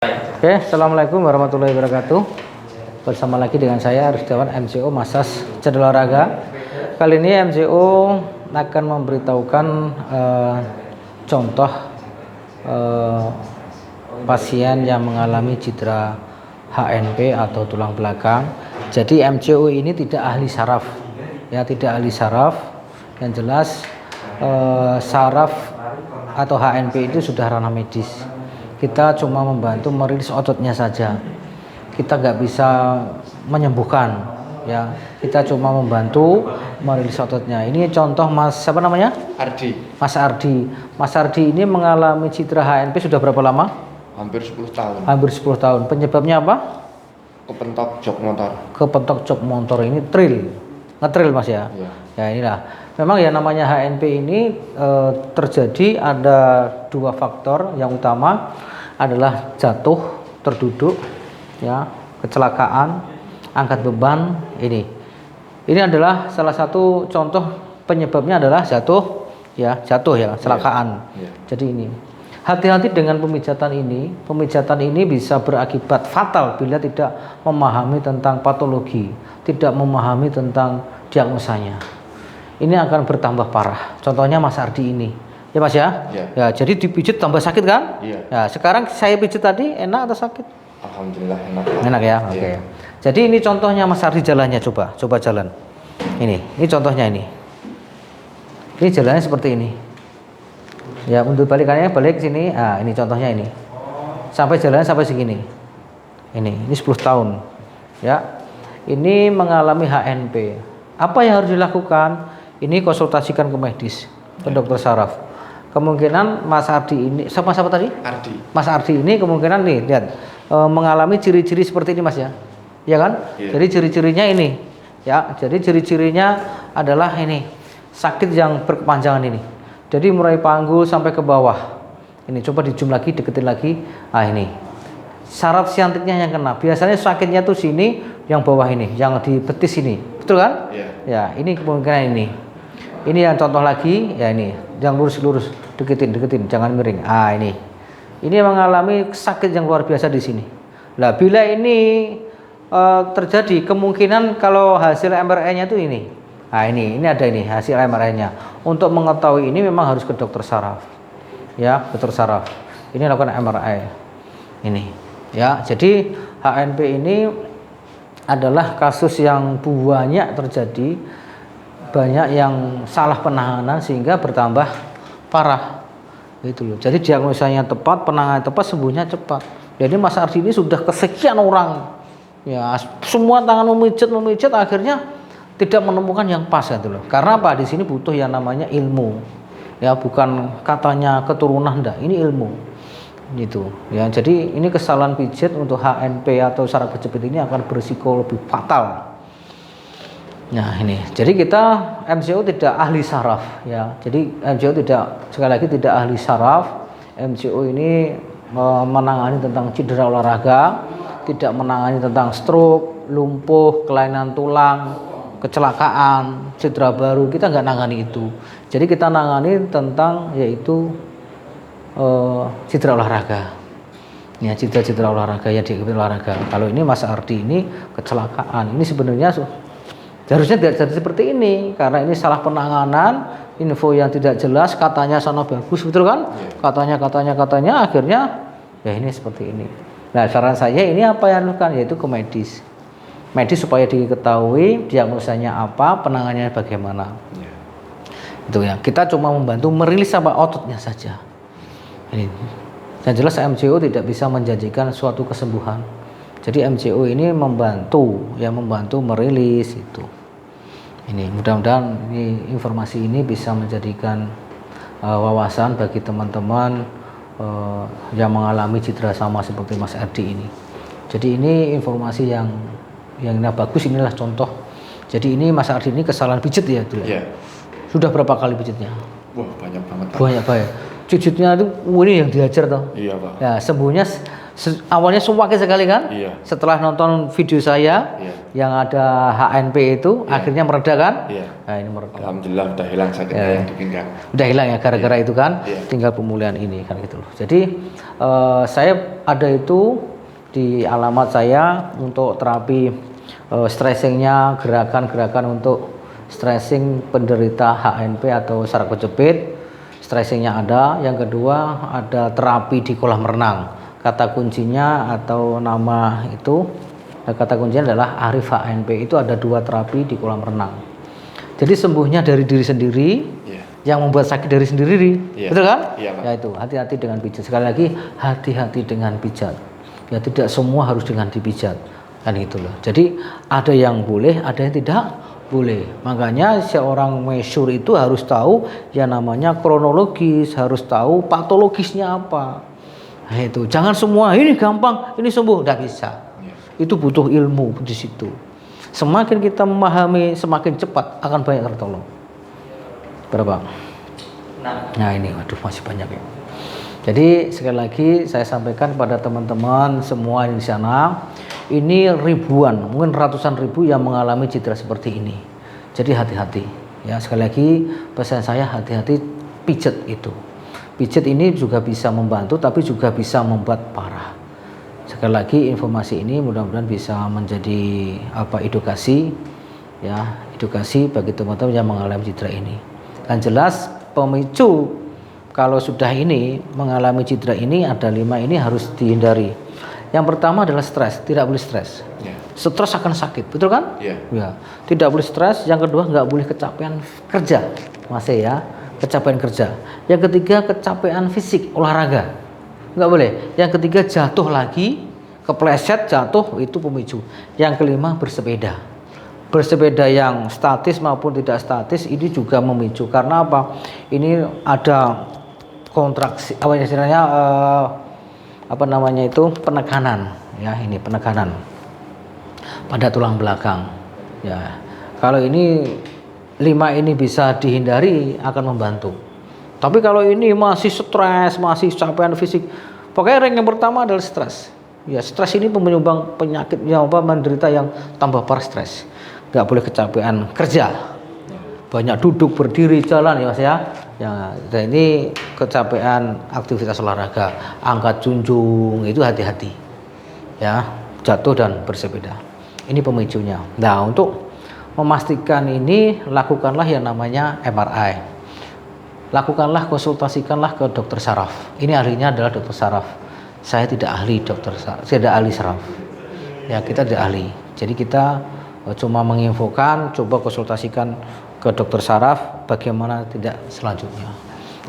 Oke, assalamualaikum warahmatullahi wabarakatuh. Bersama lagi dengan saya Rusdawan MCO Massage Cedera Olahraga. Kali ini MCO akan memberitahukan contoh pasien yang mengalami cedera HNP atau tulang belakang. Jadi MCO ini tidak ahli saraf, ya, tidak ahli saraf. Yang jelas saraf atau HNP itu sudah ranah medis. Kita cuma membantu merilis ototnya saja. Kita nggak bisa menyembuhkan, ya. Kita cuma membantu merilis ototnya. Ini contoh Mas siapa namanya? Ardi. Mas Ardi. Mas Ardi ini mengalami cedera HNP sudah berapa lama? Hampir 10 tahun. Hampir 10 tahun. Penyebabnya apa? Kepentok jok motor. Kepentok jok motor ini ngetril Mas ya. Iya. Ya inilah. Memang ya namanya HNP ini terjadi ada dua faktor. Yang utama adalah jatuh, terduduk, ya, kecelakaan, angkat beban. Ini adalah salah satu contoh penyebabnya adalah jatuh ya, kecelakaan. Yeah. Jadi ini hati-hati dengan pemijatan ini. Pemijatan ini bisa berakibat fatal bila tidak memahami tentang patologi, tidak memahami tentang diagnosanya. Ini akan bertambah parah. Contohnya Mas Ardi ini. Ya Mas ya? Ya. Ya, jadi dipijit tambah sakit kan? Iya. Ya, sekarang saya pijit tadi enak atau sakit? Alhamdulillah enak. Enak ya? Oke. Iya. Jadi ini contohnya Mas Ardi jalannya, coba jalan. Ini contohnya ini. Ini jalannya seperti ini. Ya, untuk balikannya balik ke sini. Ah, ini contohnya ini. Sampai jalannya sampai segini. Ini 10 tahun. Ya. Ini mengalami HNP. Apa yang harus dilakukan? Ini konsultasikan ke medis, ke dokter saraf. Kemungkinan Mas Ardi ini siapa tadi? Ardi. Mas Ardi ini kemungkinan nih lihat mengalami ciri-ciri seperti ini Mas ya. Ya kan? Iya. Jadi ciri-cirinya ini. Ya, jadi ciri-cirinya adalah ini. Sakit yang berkepanjangan ini. Jadi mulai panggul sampai ke bawah. Ini coba di zoom lagi, deketin lagi. Ah ini. Saraf siantiknya yang kena. Biasanya sakitnya tuh sini, yang bawah ini, yang di betis ini. Betul kan? Iya. Ya, ini kemungkinan ini. Ini yang contoh lagi, ya ini, yang lurus, deketin, jangan miring. Ah ini mengalami sakit yang luar biasa di sini. Nah, bila ini terjadi, kemungkinan kalau hasil MRI-nya itu ini. Nah ini ada ini hasil MRI-nya. Untuk mengetahui ini memang harus ke dokter saraf, ya, dokter saraf. Ini lakukan MRI. Ini, ya. Jadi HNP ini adalah kasus yang banyak terjadi. Banyak yang salah penanganan sehingga bertambah parah gitu loh. Jadi diagnosanya tepat, penanganan tepat, sembuhnya cepat. Jadi Mas Ardi ini sudah kesekian orang, ya, semua tangan memijat akhirnya tidak menemukan yang pas gitu loh. Karena apa? Di sini butuh yang namanya ilmu, ya, bukan katanya keturunan, enggak, ini ilmu gitu ya. Jadi ini kesalahan pijat untuk HNP atau saraf kejepit ini akan berisiko lebih fatal. Nah ini, jadi kita MCO tidak ahli saraf, ya. Jadi MCO sekali lagi tidak ahli saraf. MCO ini menangani tentang cedera olahraga, tidak menangani tentang stroke, lumpuh, kelainan tulang, kecelakaan, cedera baru. Kita nggak nangani itu. Jadi kita nangani tentang yaitu cedera olahraga. Ya, cedera olahraga ya, di olahraga. Kalau ini Mas Ardi ini kecelakaan. Ini sebenarnya harusnya tidak jadi seperti ini karena ini salah penanganan, info yang tidak jelas, katanya sana bagus, betul kan? Katanya akhirnya ya ini seperti ini. Nah, saran saya ini apa yang dilakukan, yaitu ke medis supaya diketahui diagnosanya apa, penanganannya bagaimana. Itu ya. Kita cuma membantu merilis apa ototnya saja. Ini. Yang jelas MCO tidak bisa menjanjikan suatu kesembuhan. Jadi MCO ini membantu merilis itu. Ini mudah-mudahan informasi ini bisa menjadikan wawasan bagi teman-teman yang mengalami cedera sama seperti Mas Ardi ini. Jadi ini informasi yang bagus, inilah contoh. Jadi ini Mas Ardi ini kesalahan pijit ya dulu. Iya. Sudah berapa kali pijitnya? Wah, banyak banget. Banyak. Pijitnya itu ini yang diajar toh. Iya, Pak. Ya, sembuhnya Awalnya sakit sekali kan? Iya. Setelah nonton video saya Iya. yang ada HNP itu, Iya. akhirnya mereda kan? Iya. Nah ini mereda. Alhamdulillah udah hilang sakitnya Iya. yang di pinggang. Udah hilang ya gara-gara itu kan? Iya. Tinggal pemulihan ini kan gitu loh. Jadi saya ada itu di alamat saya untuk terapi stressingnya, gerakan-gerakan untuk stressing penderita HNP atau saraf kejepit. Stressingnya ada. Yang kedua ada terapi di kolam renang. Kata kuncinya atau nama itu, kata kuncinya adalah Arif HNP. Itu ada 2 terapi di kolam renang. Jadi sembuhnya dari diri sendiri, Iya. yang membuat sakit dari sendiri, Iya. betul kan? Iya, Pak. Ya itu, hati-hati dengan pijat. Sekali lagi, hati-hati dengan pijat. Ya tidak semua harus dengan dipijat, kan gitu loh. Jadi ada yang boleh, ada yang tidak boleh. Makanya seorang masyhur itu harus tahu yang namanya kronologis, harus tahu patologisnya apa. Nah, itu jangan semua ini gampang, ini sembuh, tidak bisa. Iya. Itu butuh ilmu di situ. Semakin kita memahami, semakin cepat akan banyak tertolong. Berapa? Nah ini, waduh masih banyak ya. Jadi sekali lagi saya sampaikan kepada teman-teman semua di sana, ini ribuan, mungkin ratusan ribu yang mengalami cedera seperti ini. Jadi hati-hati. Ya sekali lagi pesan saya hati-hati pijat itu. Pijat ini juga bisa membantu, tapi juga bisa membuat parah. Sekali lagi informasi ini mudah-mudahan bisa menjadi edukasi, ya edukasi bagi teman-teman yang mengalami cedera ini. Dan jelas pemicu kalau sudah ini mengalami cedera ini ada 5 ini harus dihindari. Yang pertama adalah stres, tidak boleh stres. Iya. Stres akan sakit, betul kan? Iya. Ya, tidak boleh stres. Yang kedua nggak boleh kecapean kerja, masih ya. Kecapean kerja. Yang ketiga kecapean fisik olahraga, nggak boleh. Yang ketiga jatuh lagi, kepleset jatuh itu pemicu. Yang kelima bersepeda. Bersepeda yang statis maupun tidak statis ini juga memicu. Karena apa? Ini ada kontraksi, istilahnya penekanan. Ya ini penekanan pada tulang belakang. Ya kalau ini 5 ini bisa dihindari akan membantu. Tapi kalau ini masih stres, masih capaian fisik, pokoknya rank yang pertama adalah stres. Ya stres ini penyumbang penyakit yang menderita yang tambah parah stres. Nggak boleh kecapean kerja, banyak duduk berdiri jalan ya mas ya. Ya dan ini kecapean aktivitas olahraga, angkat junjung itu hati-hati. Ya jatuh dan bersepeda. Ini pemicunya. Nah untuk memastikan ini lakukanlah yang namanya MRI. Lakukanlah, konsultasikanlah ke dokter saraf. Ini ahlinya adalah dokter saraf. Saya tidak ahli dokter saraf, saya tidak ahli saraf. Ya kita tidak ahli. Jadi kita cuma menginfokan, coba konsultasikan ke dokter saraf bagaimana tidak selanjutnya.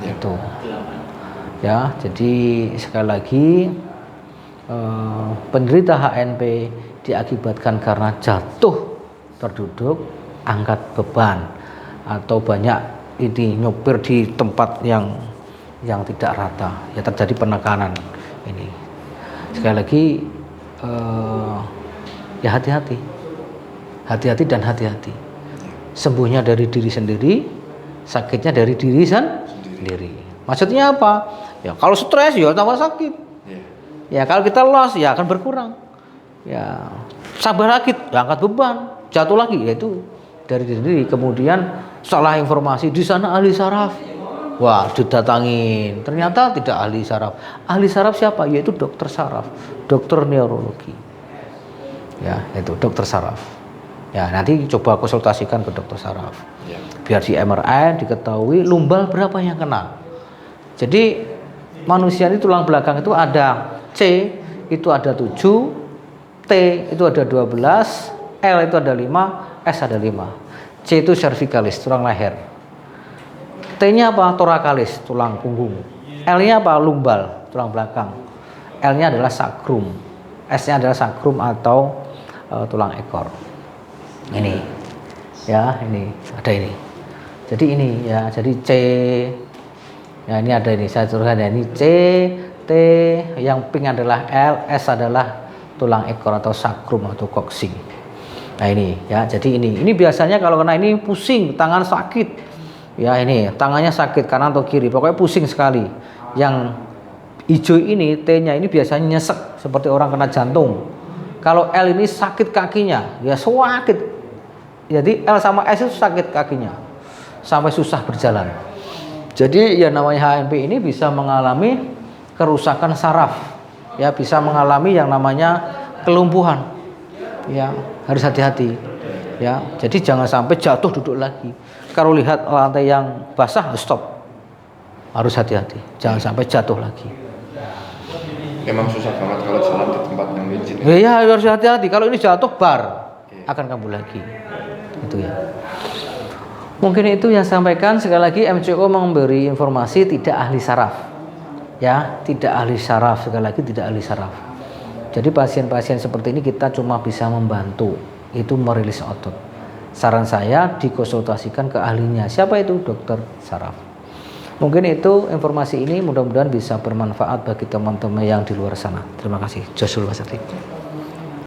Itu. Ya, jadi sekali lagi penderita HNP diakibatkan karena jatuh terduduk, angkat beban atau banyak ini nyopir di tempat yang tidak rata, ya terjadi penekanan ini. Sekali lagi ya hati-hati dan hati-hati. Sembuhnya dari diri sendiri, sakitnya dari diri sendiri. Maksudnya apa? Ya kalau stres ya tambah sakit. Ya kalau kita loss ya akan berkurang. Ya sabar lagi, angkat beban, jatuh lagi, yaitu dari diri sendiri. Kemudian salah informasi di sana ahli saraf, wah didatangin, ternyata tidak ahli saraf. Ahli saraf siapa? Yaitu dokter saraf, dokter neurologi. Ya itu dokter saraf. Ya nanti coba konsultasikan ke dokter saraf. Biar di MRI diketahui lumbal berapa yang kena. Jadi manusia ini tulang belakang itu ada C itu ada 7, T itu ada 12, L itu ada 5, S ada 5. C itu cervicalis, tulang leher. T-nya apa? Thoracalis, tulang punggung. L-nya apa? Lumbal, tulang belakang. L-nya adalah sacrum. S-nya adalah sacrum atau tulang ekor. Ini. Ya, ini ada ini. Jadi ini ya, jadi C. Ya, ini ada ini. Saya tuliskan ya, ini C, T, yang pink adalah L, S adalah tulang ekor atau sacrum atau coccyx. Nah ini ya, jadi ini biasanya kalau kena ini pusing, tangan sakit. Ya ini tangannya sakit kanan atau kiri, pokoknya pusing sekali. Yang hijau ini, T-nya ini biasanya nyesek seperti orang kena jantung. Kalau L ini sakit kakinya, ya sakit. Jadi L sama S itu sakit kakinya sampai susah berjalan. Jadi ya namanya HMP ini bisa mengalami kerusakan saraf, ya bisa mengalami yang namanya kelumpuhan. Ya harus hati-hati. Ya jadi jangan sampai jatuh duduk lagi. Kalau lihat lantai yang basah stop, harus hati-hati, jangan sampai jatuh lagi. Emang susah banget kalau jalan di tempat yang licin. Ya harus hati-hati. Kalau ini jatuh bar akan kambuh lagi. Itu ya. Mungkin itu yang sampaikan. Sekali lagi MCO memberi informasi tidak ahli saraf. Ya, tidak ahli saraf. Sekali lagi tidak ahli saraf. Jadi pasien-pasien seperti ini kita cuma bisa membantu. Itu merilis otot. Saran saya dikonsultasikan ke ahlinya. Siapa itu? Dokter saraf. Mungkin itu informasi ini mudah-mudahan bisa bermanfaat bagi teman-teman yang di luar sana. Terima kasih. Josul Basari.